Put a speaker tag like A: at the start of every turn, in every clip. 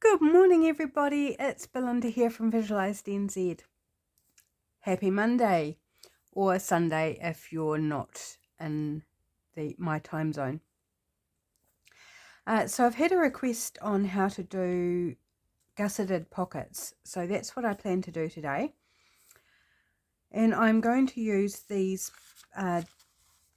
A: Good morning, everybody. It's Belinda here from Visualized NZ. Happy Monday, or Sunday if you're not in my time zone. So I've had a request on how to do gusseted pockets. So that's what I plan to do today. And I'm going to use these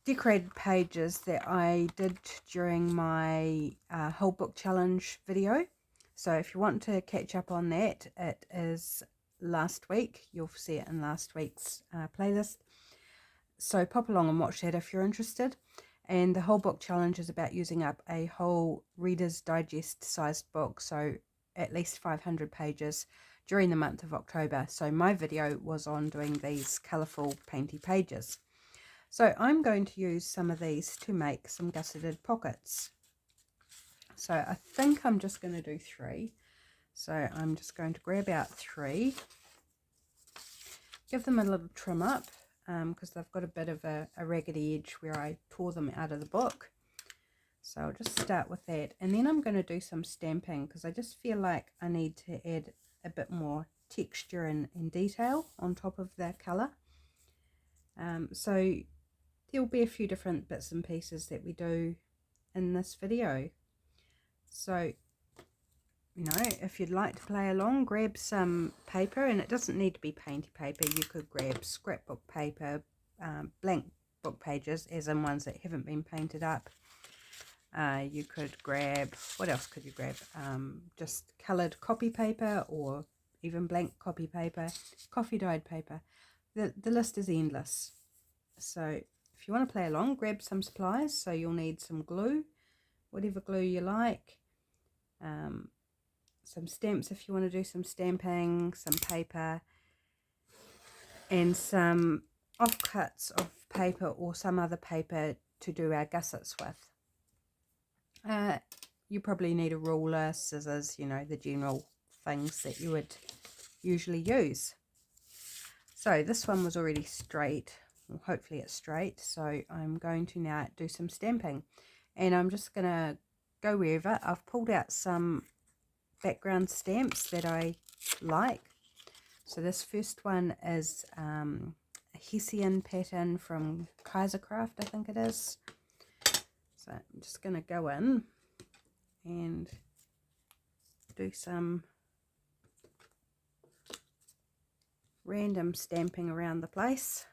A: decorated pages that I did during my whole book challenge video. So if you want to catch up on that, it is last week. You'll see it in last week's playlist. So pop along and watch that if you're interested. And the whole book challenge is about using up a whole Reader's Digest sized book, so at least 500 pages during the month of October. So my video was on doing these colourful painty pages. So I'm going to use some of these to make some gusseted pockets. So I think I'm just going to do 3. So I'm just going to grab out 3, give them a little trim up because they've got a bit of a raggedy edge where I tore them out of the book. So I'll just start with that, and then I'm going to do some stamping because I just feel like I need to add a bit more texture and detail on top of the colour. So there'll be a few different bits and pieces that we do in this video. So, you know, if you'd like to play along, grab some paper, and it doesn't need to be painty paper. You could grab scrapbook paper, blank book pages, as in ones that haven't been painted up. You could grab, what else could you grab? Just coloured copy paper, or even blank copy paper, coffee dyed paper. The list is endless. So if you want to play along, grab some supplies. So you'll need some glue, whatever glue you like, some stamps if you want to do some stamping, some paper, and some offcuts of paper or some other paper to do our gussets with. You probably need a ruler, scissors, you know, the general things that you would usually use. So this one was already straight, well, hopefully it's straight, so I'm going to now do some stamping, and I'm just going to go wherever. I've pulled out some background stamps that I like. So this first one is a Hessian pattern from Kaisercraft, I think it is. So I'm just going to go in and do some random stamping around the place.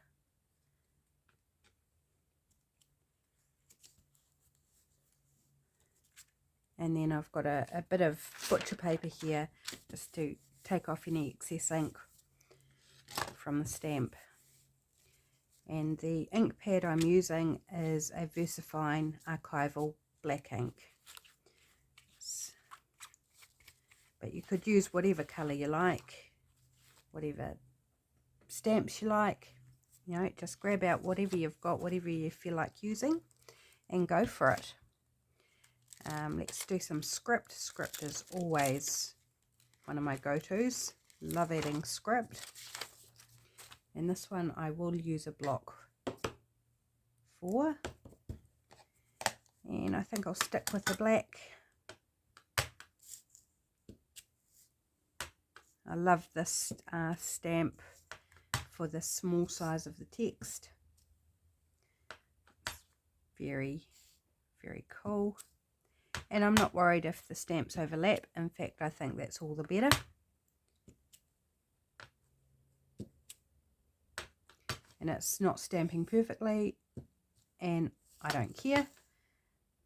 A: And then I've got a bit of butcher paper here just to take off any excess ink from the stamp. And the ink pad I'm using is a VersaFine archival black ink. But you could use whatever colour you like, whatever stamps you like. You know, just grab out whatever you've got, whatever you feel like using, and go for it. Let's do some script. Script is always one of my go-tos. Love adding script. And this one I will use a block for. And I think I'll stick with the black. I love this stamp for the small size of the text. Very, very cool. And I'm not worried if the stamps overlap. In fact, I think that's all the better. And it's not stamping perfectly, and I don't care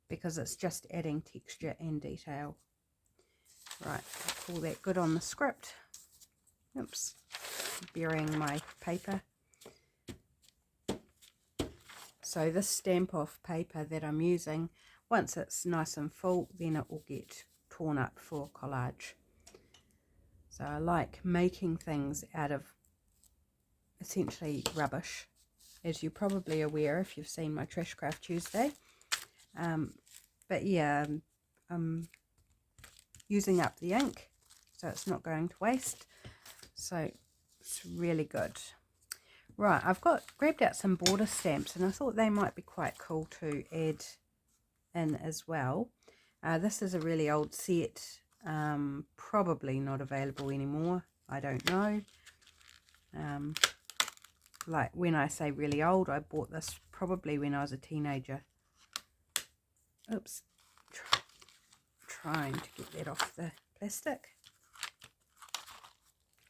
A: because it's just adding texture and detail. Right, pull that good on the script. Oops, burying my paper. So this stamp off paper that I'm using, once it's nice and full, then it will get torn up for collage. So I like making things out of essentially rubbish, as you're probably aware if you've seen my Trashcraft Tuesday. But yeah, I'm using up the ink, so it's not going to waste. So it's really good. Right, I've grabbed out some border stamps, and I thought they might be quite cool to add in as well. This is a really old set Probably not available anymore. I don't know. Like when I say really old, I bought this probably when I was a teenager. Oops. Trying to get that off the plastic.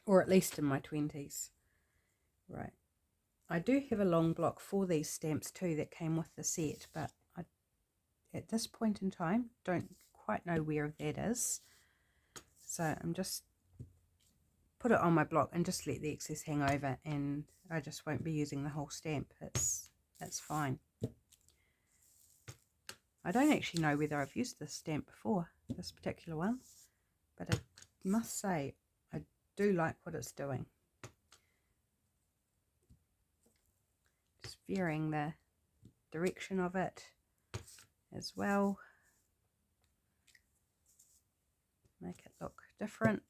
A: Or at least in my 20s. Right. I do have a long block for these stamps too that came with the set, but I, at this point in time, don't quite know where that is. So I'm just put it on my block and just let the excess hang over, and I just won't be using the whole stamp. It's fine. I don't actually know whether I've used this stamp before, this particular one, but I must say I do like what it's doing. Just varying the direction of it as well. Make it look different.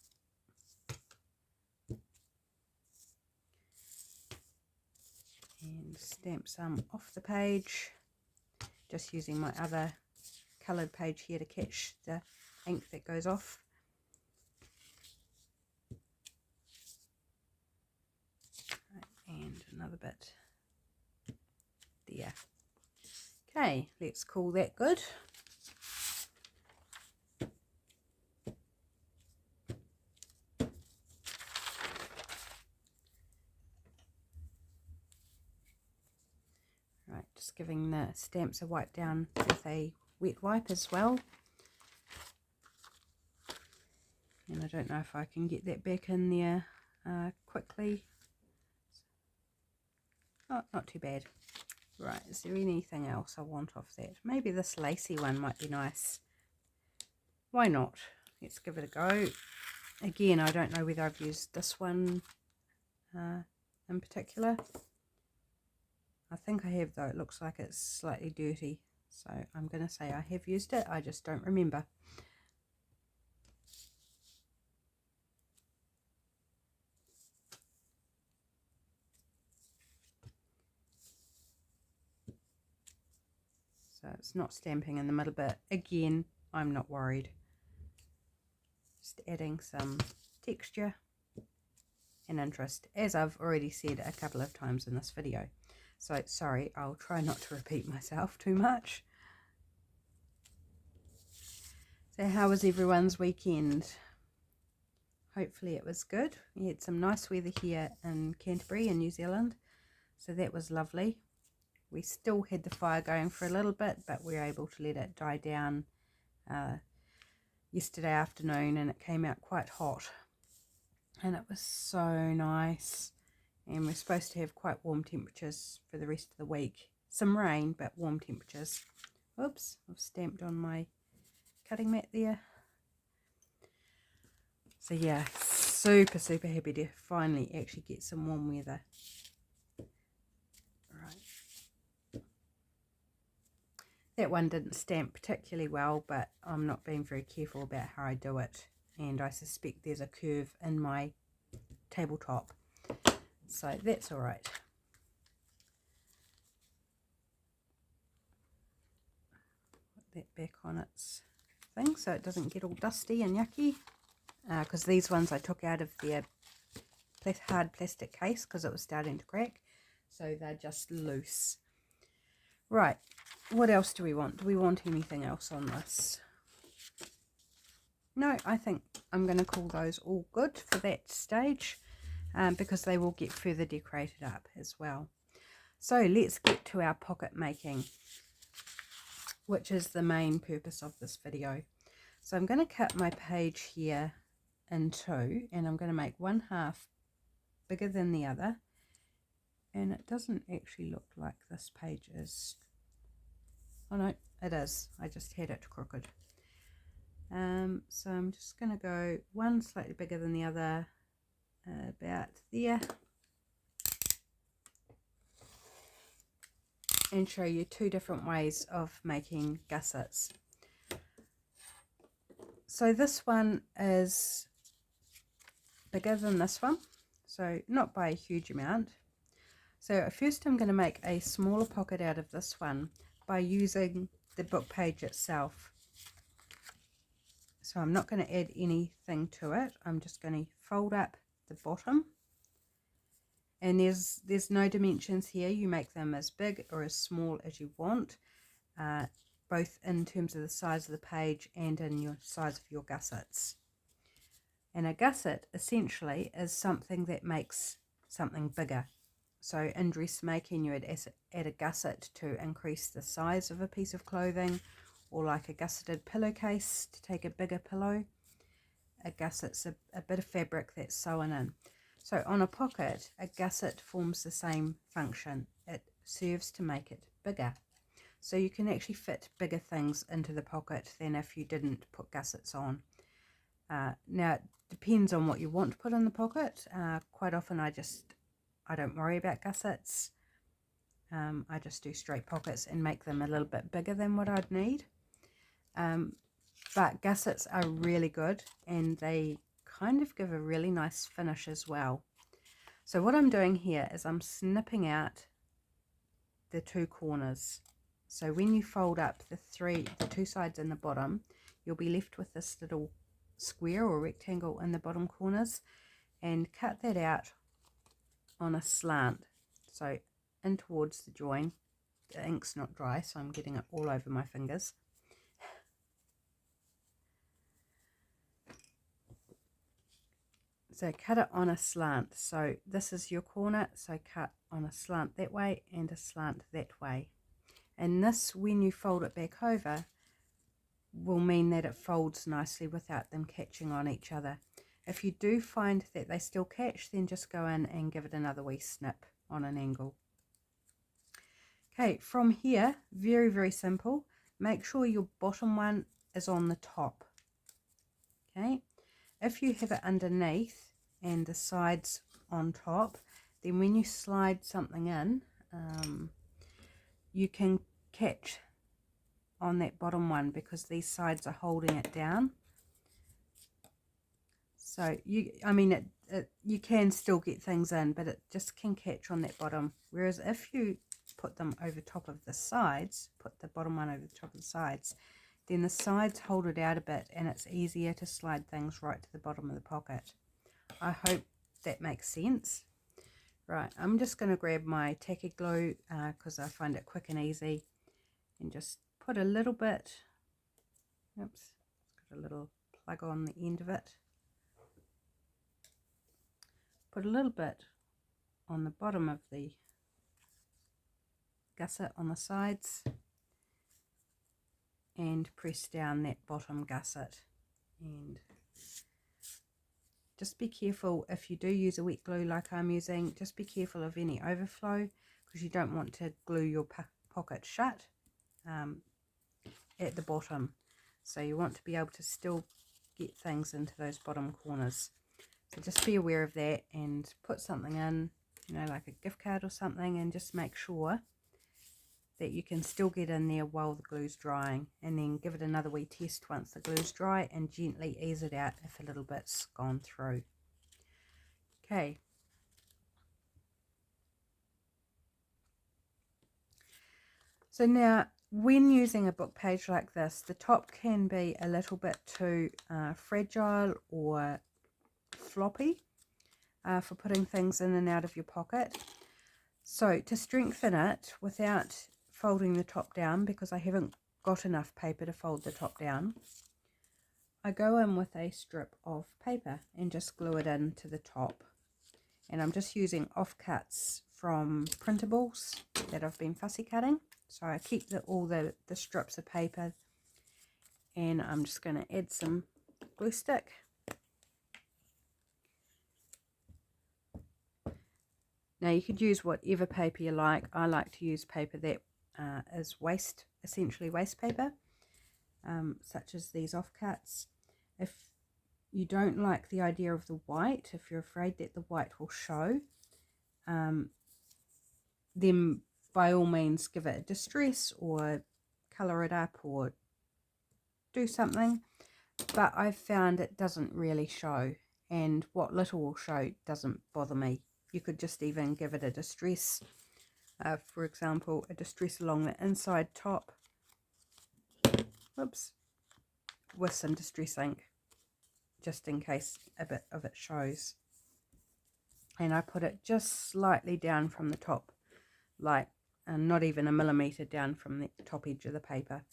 A: And stamp some off the page. Just using my other coloured page here to catch the ink that goes off. And another bit there. Okay, let's call that good. Right, just giving the stamps a wipe down with a wet wipe as well. And I don't know if I can get that back in there quickly. Oh, not too bad. Right, is there anything else I want off that? Maybe this lacy one might be nice. Why not? Let's give it a go. Again, I don't know whether I've used this one in particular. I think I have, though. It looks like it's slightly dirty. So I'm going to say I have used it. I just don't remember. So it's not stamping in the middle, but again, I'm not worried. Just adding some texture and interest, as I've already said a couple of times in this video. So sorry, I'll try not to repeat myself too much. So how was everyone's weekend? Hopefully it was good. We had some nice weather here in Canterbury in New Zealand, so that was lovely. We still had the fire going for a little bit, but we were able to let it die down yesterday afternoon, and it came out quite hot. And it was so nice. And we're supposed to have quite warm temperatures for the rest of the week. Some rain, but warm temperatures. Oops, I've stamped on my cutting mat there. So yeah, super happy to finally actually get some warm weather. Right. That one didn't stamp particularly well, but I'm not being very careful about how I do it. And I suspect there's a curve in my tabletop. So that's all right. Put that back on its thing so it doesn't get all dusty and yucky. Because these ones I took out of their hard plastic case because it was starting to crack. So they're just loose. Right, what else do we want? Do we want anything else on this? No, I think I'm going to call those all good for that stage. Because they will get further decorated up as well. So let's get to our pocket making, which is the main purpose of this video. So I'm going to cut my page here in two, and I'm going to make one half bigger than the other. And it doesn't actually look like this page is, oh no, it is. I just had it crooked. So I'm just going to go one slightly bigger than the other, about there, and show you two different ways of making gussets. So this one is bigger than this one, so not by a huge amount. So first I'm going to make a smaller pocket out of this one by using the book page itself. So I'm not going to add anything to it. I'm just going to fold up the bottom. And there's no dimensions here. You make them as big or as small as you want, both in terms of the size of the page and in your size of your gussets. And a gusset essentially is something that makes something bigger. So in dressmaking, you would add a gusset to increase the size of a piece of clothing, or like a gusseted pillowcase to take a bigger pillow. A gusset's a bit of fabric that's sewn in. So on a pocket, a gusset forms the same function. It serves to make it bigger. So you can actually fit bigger things into the pocket than if you didn't put gussets on. Now, it depends on what you want to put in the pocket. Quite often I don't worry about gussets. I just do straight pockets and make them a little bit bigger than what I'd need. But gussets are really good, and they kind of give a really nice finish as well. So what I'm doing here is I'm snipping out the two corners. So when you fold up the two sides in the bottom, you'll be left with this little square or rectangle in the bottom corners, and cut that out on a slant, so in towards the join. The ink's not dry, so I'm getting it all over my fingers. So cut it on a slant. So this is your corner, so cut on a slant that way and a slant that way. And this, when you fold it back over, will mean that it folds nicely without them catching on each other. If you do find that they still catch, then just go in and give it another wee snip on an angle. Okay, from here, very, very simple. Make sure your bottom one is on the top. Okay, if you have it underneath and the sides on top, then when you slide something in, you can catch on that bottom one because these sides are holding it down. So you can still get things in, but it just can catch on that bottom. Whereas if you put them over top of the sides, put the bottom one over the top of the sides, then the sides hold it out a bit and it's easier to slide things right to the bottom of the pocket. I hope that makes sense. Right, I'm just going to grab my tacky glue because I find it quick and easy, and just put a little bit, oops, it's got a little plug on the end of it. Put a little bit on the bottom of the gusset on the sides, and press down that bottom gusset. And just be careful, if you do use a wet glue like I'm using, just be careful of any overflow, because you don't want to glue your pocket shut at the bottom. So you want to be able to still get things into those bottom corners. So just be aware of that, and put something in, like a gift card or something, and just make sure that you can still get in there while the glue's drying, and then give it another wee test once the glue's dry and gently ease it out if a little bit's gone through. Okay. So now, when using a book page like this, the top can be a little bit too fragile or floppy for putting things in and out of your pocket. So to strengthen it without folding the top down, because I haven't got enough paper to fold the top down, I go in with a strip of paper and just glue it into the top. And I'm just using offcuts from printables that I've been fussy cutting. So I keep all the strips of paper, and I'm just going to add some glue stick. Now you could use whatever paper you like. I like to use paper that is essentially waste paper, such as these offcuts. If you don't like the idea of the white, if you're afraid that the white will show, then by all means give it a distress or colour it up or do something. But I've found it doesn't really show, and what little will show doesn't bother me. You could just even give it a distress, for example, a distress along the inside top. Whoops. with some distress ink, just in case a bit of it shows. And I put it just slightly down from the top, like not even a millimetre down from the top edge of the paper.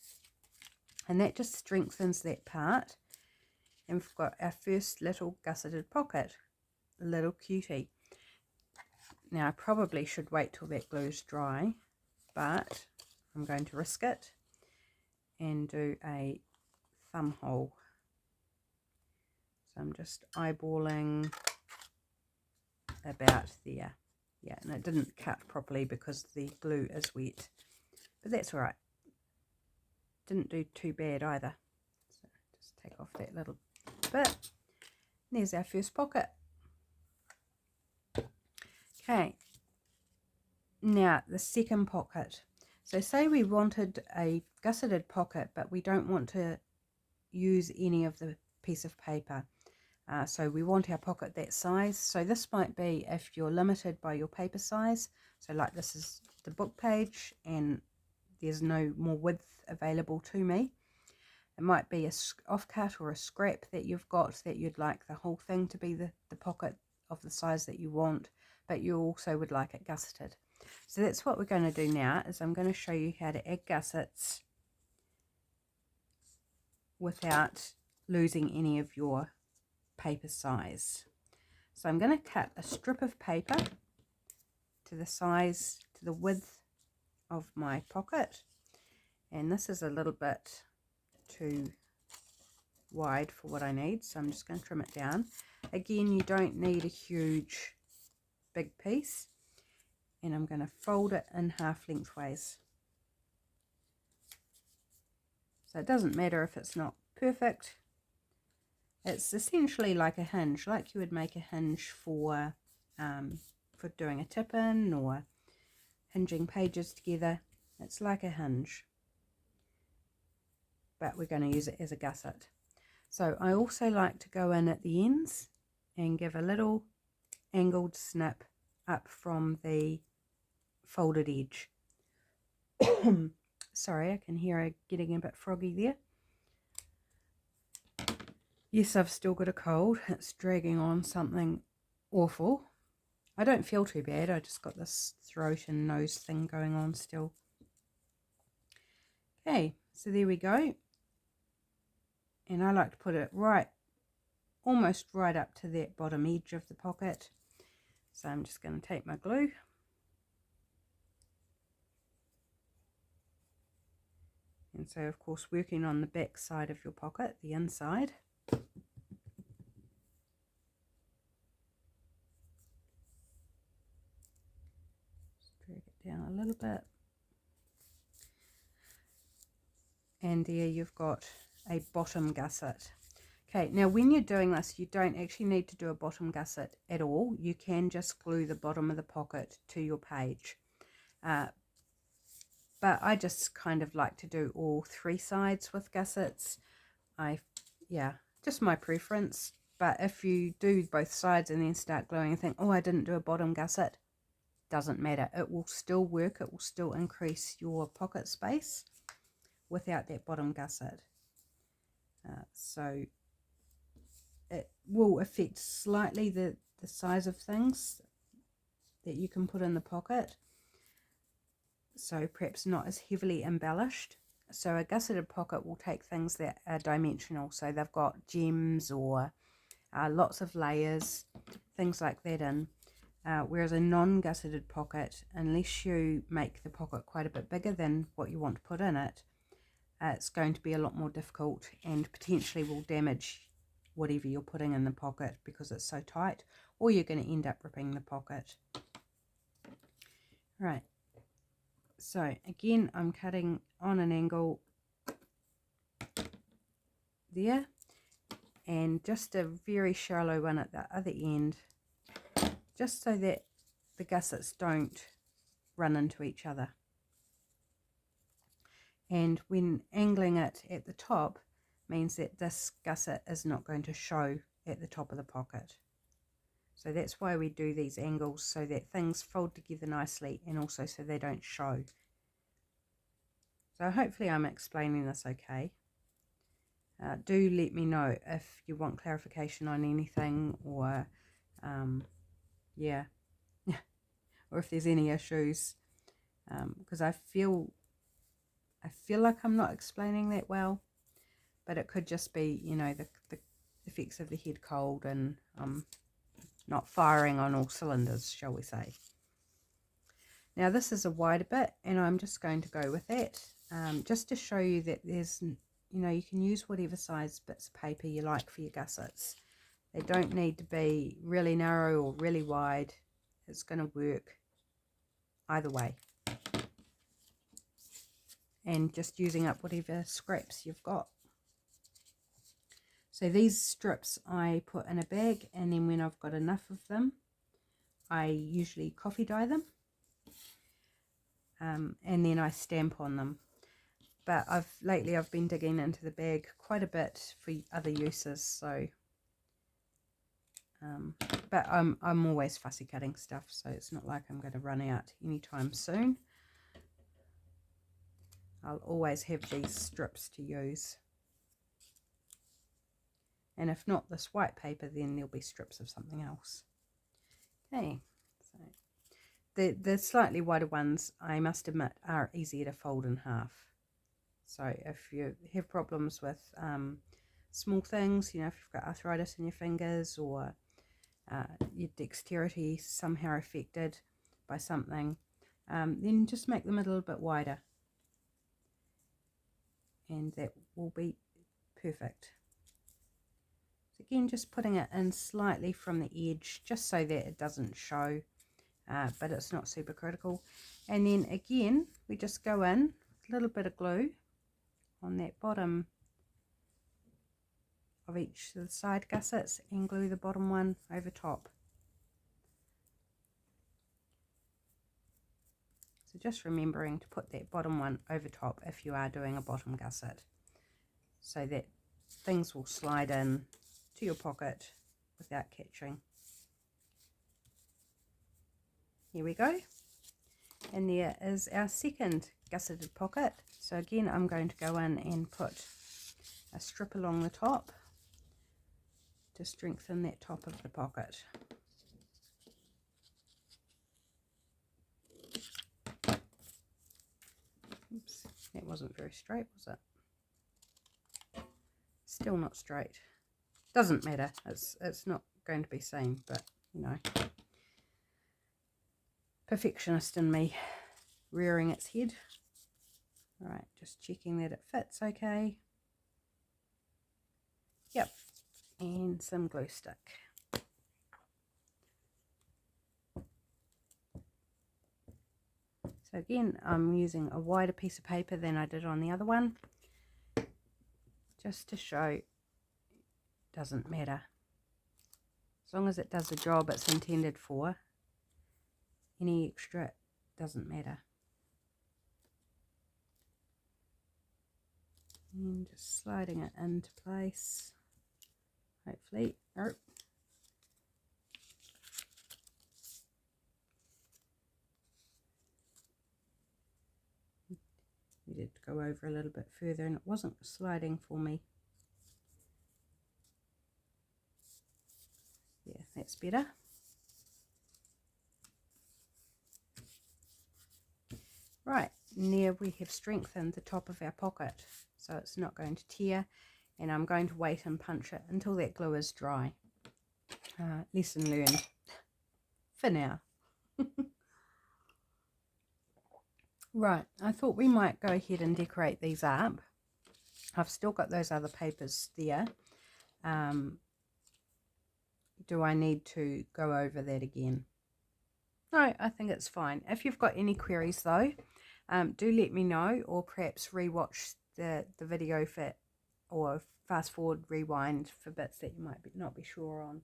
A: And that just strengthens that part. And we've got our first little gusseted pocket, a little cutie. Now I probably should wait till that glue is dry, but I'm going to risk it and do a thumb hole. So I'm just eyeballing about there. Yeah, and it didn't cut properly because the glue is wet, but that's all right. Didn't do too bad either. So just take off that little bit. There's our first pocket. Okay, now the second pocket. So say we wanted a gusseted pocket, but we don't want to use any of the piece of paper. So we want our pocket that size. So this might be if you're limited by your paper size. So like this is the book page and there's no more width available to me. It might be a offcut or a scrap that you've got that you'd like the whole thing to be the pocket of the size that you want, but you also would like it gusseted. So that's what we're going to do now, is I'm going to show you how to add gussets without losing any of your paper size. So I'm going to cut a strip of paper to the size, to the width of my pocket, and this is a little bit too wide for what I need, so I'm just going to trim it down. Again, you don't need a huge big piece, and I'm going to fold it in half lengthways. So it doesn't matter if it's not perfect. It's essentially like a hinge, like you would make a hinge for doing a tip-in or hinging pages together. It's like a hinge, but we're going to use it as a gusset. So I also like to go in at the ends and give a little angled snip up from the folded edge. Sorry, I can hear it getting a bit froggy there. Yes, I've still got a cold. It's dragging on something awful. I don't feel too bad. I just got this throat and nose thing going on still. Okay, so there we go. And I like to put it right, almost right up to that bottom edge of the pocket. So I'm just going to take my glue. And so, of course, working on the back side of your pocket, the inside. Drag it down a little bit. And there you've got a bottom gusset. Okay, now when you're doing this, you don't actually need to do a bottom gusset at all. You can just glue the bottom of the pocket to your page. But I just kind of like to do all three sides with gussets. Yeah, just my preference. But if you do both sides and then start gluing and think, oh, I didn't do a bottom gusset, doesn't matter. It will still work. It will still increase your pocket space without that bottom gusset. So it will affect slightly the size of things that you can put in the pocket. So perhaps not as heavily embellished. So a gusseted pocket will take things that are dimensional. So they've got gems or lots of layers, things like that in. Whereas a non-gusseted pocket, unless you make the pocket quite a bit bigger than what you want to put in it, it's going to be a lot more difficult and potentially will damage whatever you're putting in the pocket because it's so tight, or you're going to end up ripping the pocket. Right, so again I'm cutting on an angle there, and just a very shallow one at the other end, just so that the gussets don't run into each other. And when angling it at the top means that this gusset is not going to show at the top of the pocket. So that's why we do these angles, so that things fold together nicely and also so they don't show. So hopefully I'm explaining this okay. Do let me know if you want clarification on anything, or yeah, or if there's any issues, because I feel like I'm not explaining that well, but it could just be, you know, the effects of the head cold, and not firing on all cylinders, shall we say. Now this is a wider bit, and I'm just going to go with that, just to show you that there's, you know, you can use whatever size bits of paper you like for your gussets. They don't need to be really narrow or really wide. It's going to work either way. And just using up whatever scraps you've got. So these strips I put in a bag, and then when I've got enough of them, I usually coffee dye them, and then I stamp on them. But lately I've been digging into the bag quite a bit for other uses. So, but I'm always fussy cutting stuff, so it's not like I'm going to run out anytime soon. I'll always have these strips to use. And if not this white paper, then there'll be strips of something else. Okay, so the slightly wider ones, I must admit, are easier to fold in half. So if you have problems with small things, you know, if you've got arthritis in your fingers, or your dexterity somehow affected by something, then just make them a little bit wider. And that will be perfect. So again, just putting it in slightly from the edge, just so that it doesn't show, but it's not super critical. And then again, we just go in with a little bit of glue on that bottom of each of the side gussets, and glue the bottom one over top. So just remembering to put that bottom one over top if you are doing a bottom gusset, so that things will slide in to your pocket without catching. Here we go. And there is our second gusseted pocket. So again, I'm going to go in and put a strip along the top to strengthen that top of the pocket. Oops, that wasn't very straight, was it? Still not straight. Doesn't matter, it's not going to be seen, but you know, perfectionist in me rearing its head. Right, just checking that it fits okay. Yep, and some glue stick. So again, I'm using a wider piece of paper than I did on the other one, just to show it doesn't matter. As long as it does the job it's intended for, any extra doesn't matter. And just sliding it into place, hopefully. Oh. Needed to go over a little bit further, and it wasn't sliding for me. Yeah, that's better. Right, now we have strengthened the top of our pocket, so it's not going to tear, and I'm going to wait and punch it until that glue is dry. Lesson learned for now. Right, I thought we might go ahead and decorate these up. I've still got those other papers there. Do I need to go over that again? No, I think it's fine. If you've got any queries though, do let me know, or perhaps rewatch the video for, or fast forward, rewind for bits that you might not be sure on.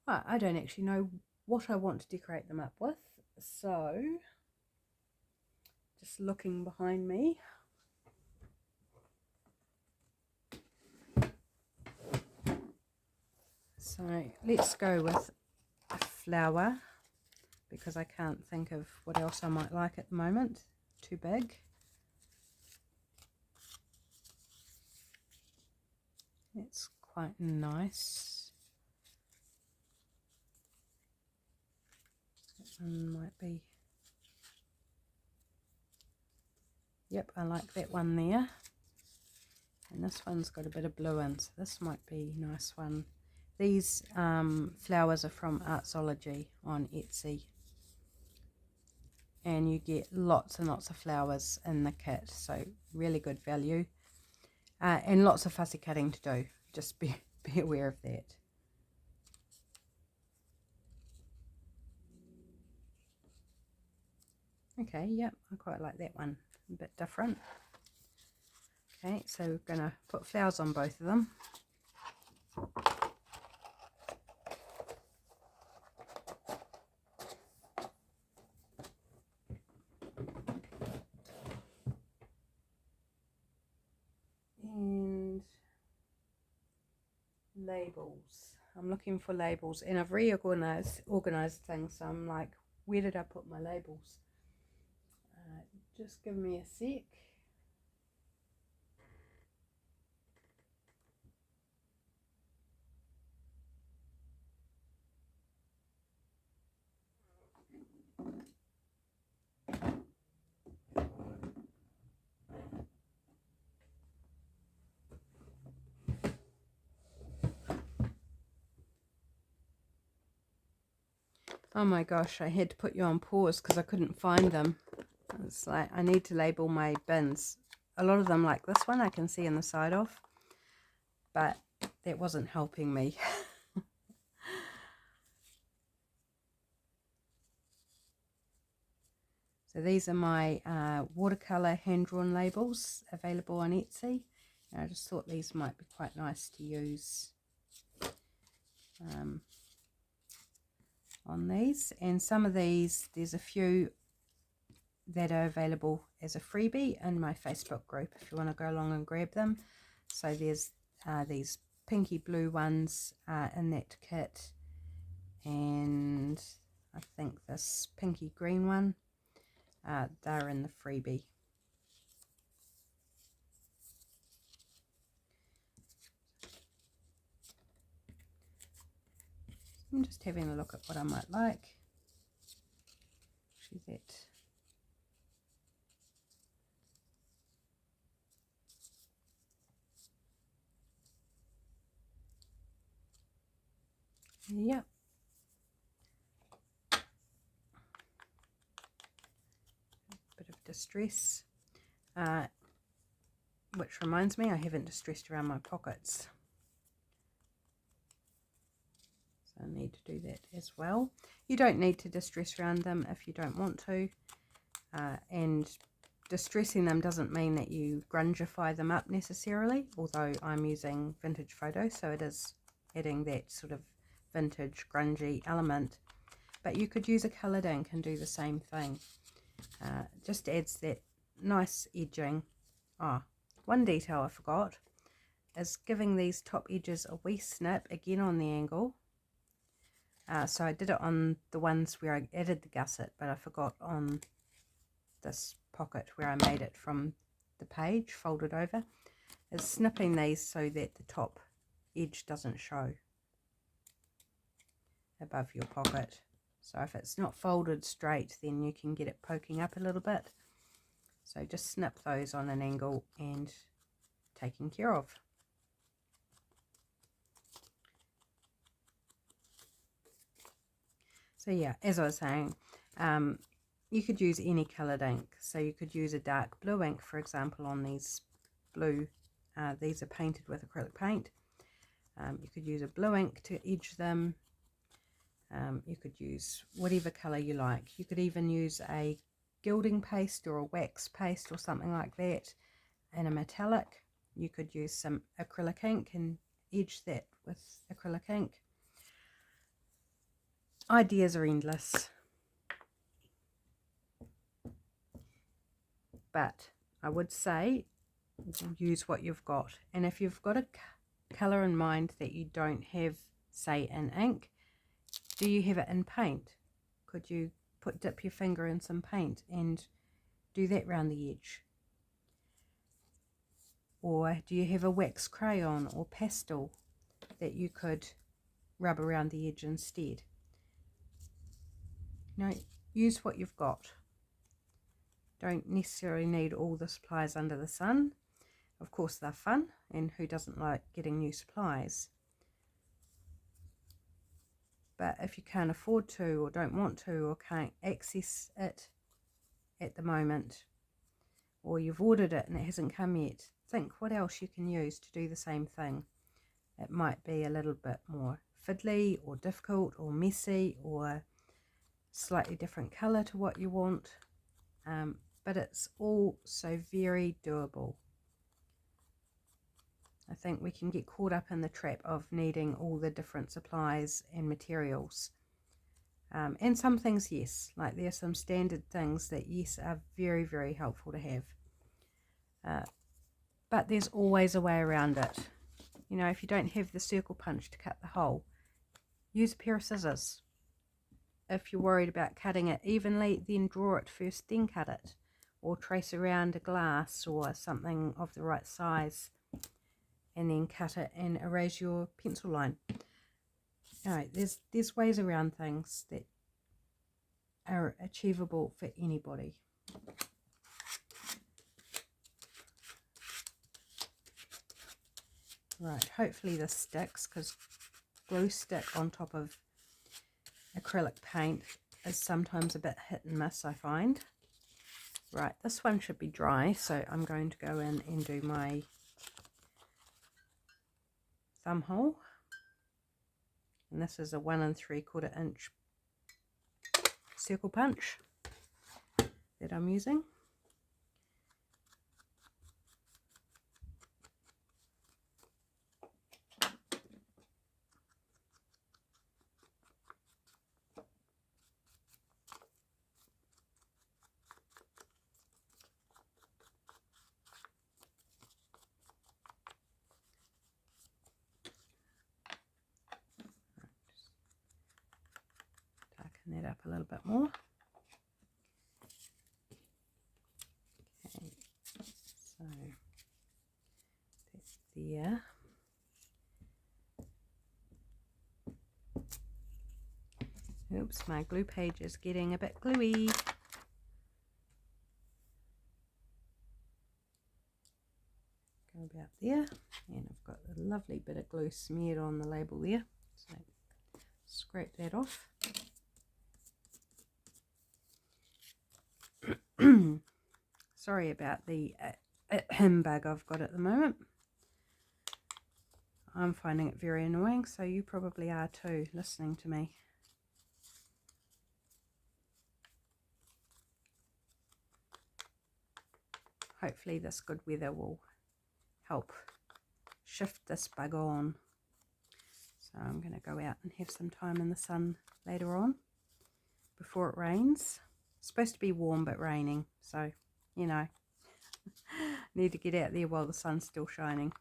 A: Right, I don't actually know what I want to decorate them up with, so just looking behind me. So let's go with a flower, because I can't think of what else I might like at the moment. Too big. It's quite nice. That one might be, yep, I like that one there. And this one's got a bit of blue in, so this might be a nice one. These flowers are from Artsology on Etsy. And you get lots and lots of flowers in the kit, so really good value. And lots of fussy cutting to do. Just be aware of that. Okay, yep, I quite like that one. A bit different. Okay, so we're going to put flowers on both of them. And labels. I'm looking for labels, and I've reorganized things, so I'm like, where did I put my labels? Just give me a sec. Oh my gosh, I had to put you on pause because I couldn't find them. It's like I need to label my bins. A lot of them, like this one, I can see on the side of, but that wasn't helping me. So these are my watercolor hand-drawn labels available on Etsy. And I just thought these might be quite nice to use on these. And some of these, there's a few that are available as a freebie in my Facebook group if you want to go along and grab them. So there's these pinky blue ones in that kit, and I think this pinky green one, they're in the freebie. I'm just having a look at what I might like. See that. Yep. Bit of distress. Which reminds me, I haven't distressed around my pockets. So I need to do that as well. You don't need to distress around them if you don't want to. And distressing them doesn't mean that you grungify them up necessarily, although I'm using vintage photos, so it is adding that sort of vintage grungy element. But you could use a coloured ink and do the same thing. Just adds that nice edging. One detail I forgot is giving these top edges a wee snip, again on the angle. So I did it on the ones where I added the gusset, but I forgot on this pocket where I made it from the page folded over, is snipping these so that the top edge doesn't show above your pocket. So if it's not folded straight, then you can get it poking up a little bit. So just snip those on an angle and taken care of. So yeah, as I was saying, you could use any coloured ink. So you could use a dark blue ink, for example, on these blue. These are painted with acrylic paint. You could use a blue ink to edge them. You could use whatever colour you like. You could even use a gilding paste or a wax paste or something like that in a metallic. You could use some acrylic ink and edge that with acrylic ink. Ideas are endless, but I would say use what you've got. And if you've got a colour in mind that you don't have, say, in ink, do you have it in paint? Could you dip your finger in some paint and do that round the edge? Or do you have a wax crayon or pastel that you could rub around the edge instead? You know, use what you've got. Don't necessarily need all the supplies under the sun. Of course they're fun, and who doesn't like getting new supplies? But if you can't afford to, or don't want to, or can't access it at the moment, or you've ordered it and it hasn't come yet, think what else you can use to do the same thing. It might be a little bit more fiddly or difficult or messy or slightly different colour to what you want, but it's all so very doable. I think we can get caught up in the trap of needing all the different supplies and materials. And some things, yes, like there are some standard things that, yes, are very, very helpful to have. But there's always a way around it. You know, if you don't have the circle punch to cut the hole, use a pair of scissors. If you're worried about cutting it evenly, then draw it first, then cut it. Or trace around a glass or something of the right size, and then cut it and erase your pencil line. You know, there's ways around things that are achievable for anybody. Right, hopefully this sticks, because glue stick on top of acrylic paint is sometimes a bit hit and miss, I find. Right, this one should be dry, so I'm going to go in and do my thumb hole. And this is a 1 3/4 inch circle punch that I'm using. That up a little bit more. Okay, so that's there. Oops, my glue page is getting a bit gluey. Go about there, and I've got a lovely bit of glue smeared on the label there, so scrape that off. Sorry about the bug I've got at the moment. I'm finding it very annoying, so you probably are too, listening to me. Hopefully this good weather will help shift this bug on. So I'm going to go out and have some time in the sun later on before it rains. It's supposed to be warm but raining, so you know, need to get out there while the sun's still shining.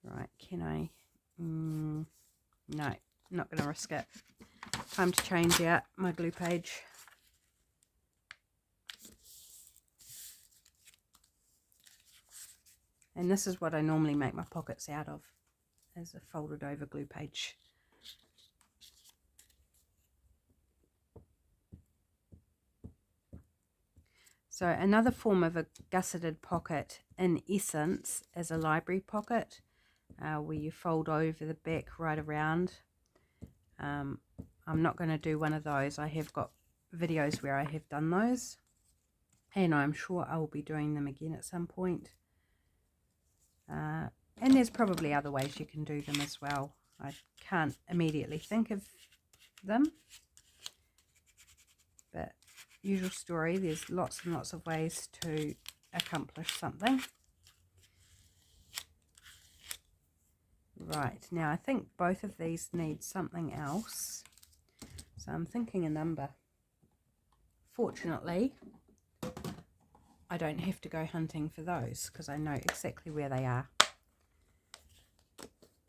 A: Right, can I? No, not going to risk it. Time to change out my glue page. And this is what I normally make my pockets out of, as a folded over glue page. So another form of a gusseted pocket, in essence, is a library pocket, where you fold over the back right around. I'm not going to do one of those. I have got videos where I have done those, and I'm sure I will be doing them again at some point. And there's probably other ways you can do them as well. I can't immediately think of them, but usual story, there's lots and lots of ways to accomplish something. Right, now I think both of these need something else, so I'm thinking a number. Fortunately, I don't have to go hunting for those because I know exactly where they are.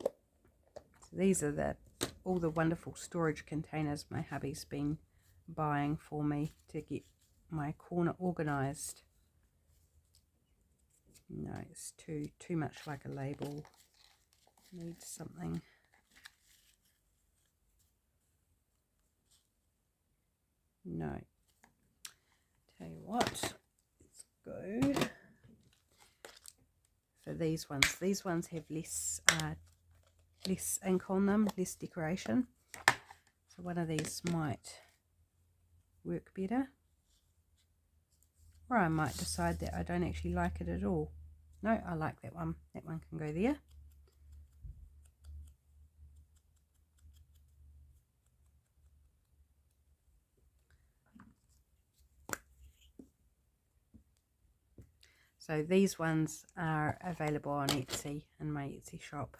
A: So these are all the wonderful storage containers my hubby's been buying for me to get my corner organised. No, it's too much like a label. Needs something. No. Tell you what, it's good for these ones. These ones have less ink on them, less decoration. So one of these might work better. Or I might decide that I don't actually like it at all. No, I like that one. That one can go there. So these ones are available on Etsy, in my Etsy shop.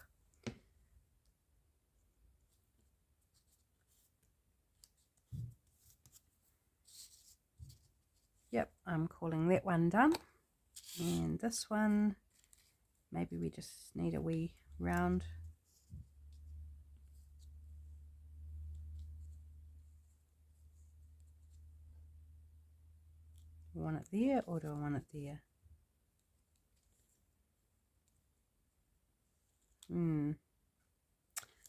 A: Yep, I'm calling that one done. And this one, maybe we just need a wee round. Do I want it there or do I want it there?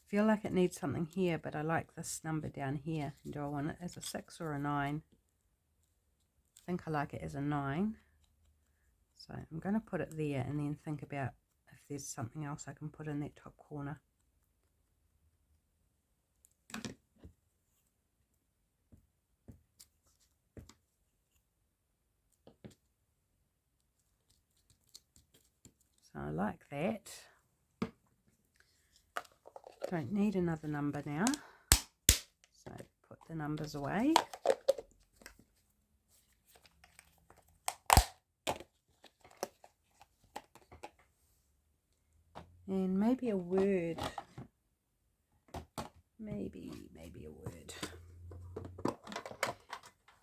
A: Feel like it needs something here, but I like this number down here. Do I want it as a 6 or a 9? I think I like it as a 9. So I'm going to put it there and then think about if there's something else I can put in that top corner. So I like that. Don't need another number now. So put the numbers away. And maybe a word. Maybe a word.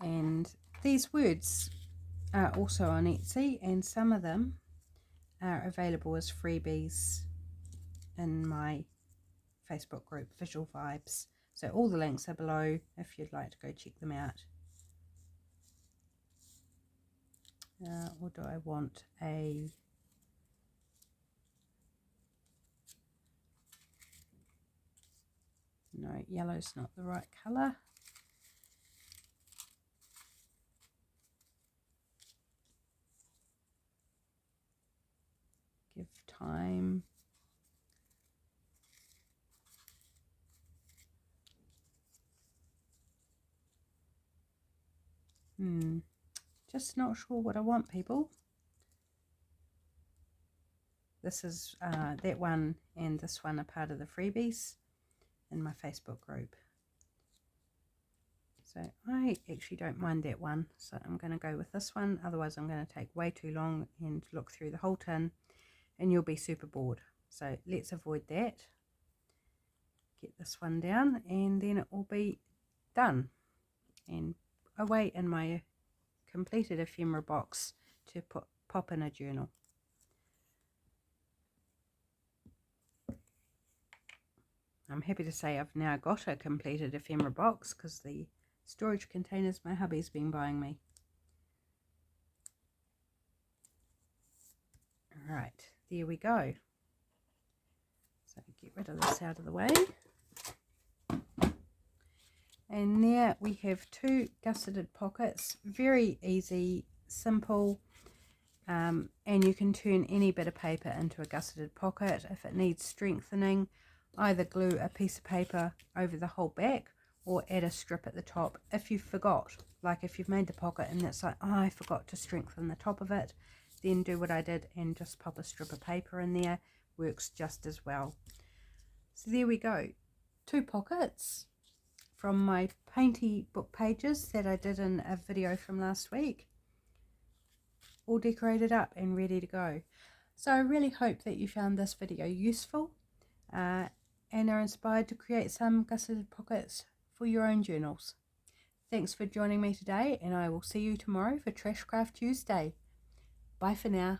A: And these words are also on Etsy, and some of them are available as freebies in my Facebook group, Visual Vibes. So all the links are below if you'd like to go check them out. Or do I want a... No, yellow's not the right colour. Give time. Just not sure what I want, people. This is that one and this one are part of the freebies in my Facebook group. So I actually don't mind that one, so I'm going to go with this one. Otherwise I'm going to take way too long and look through the whole tin and you'll be super bored. So let's avoid that. Get this one down and then it will be done and away in my completed ephemera box to pop in a journal. I'm happy to say I've now got a completed ephemera box because the storage containers my hubby's been buying me. Right, there we go. So get rid of this out of the way. And there we have 2 gusseted pockets. Very easy, simple, and you can turn any bit of paper into a gusseted pocket. If it needs strengthening, either glue a piece of paper over the whole back or add a strip at the top if you forgot. Like if you've made the pocket and it's like, oh, I forgot to strengthen the top of it, then do what I did and just pop a strip of paper in there. Works just as well. So there we go. 2 pockets from my painty book pages that I did in a video from last week. All decorated up and ready to go. So I really hope that you found this video useful and are inspired to create some gusseted pockets for your own journals. Thanks for joining me today, and I will see you tomorrow for Trash Craft Tuesday. Bye for now.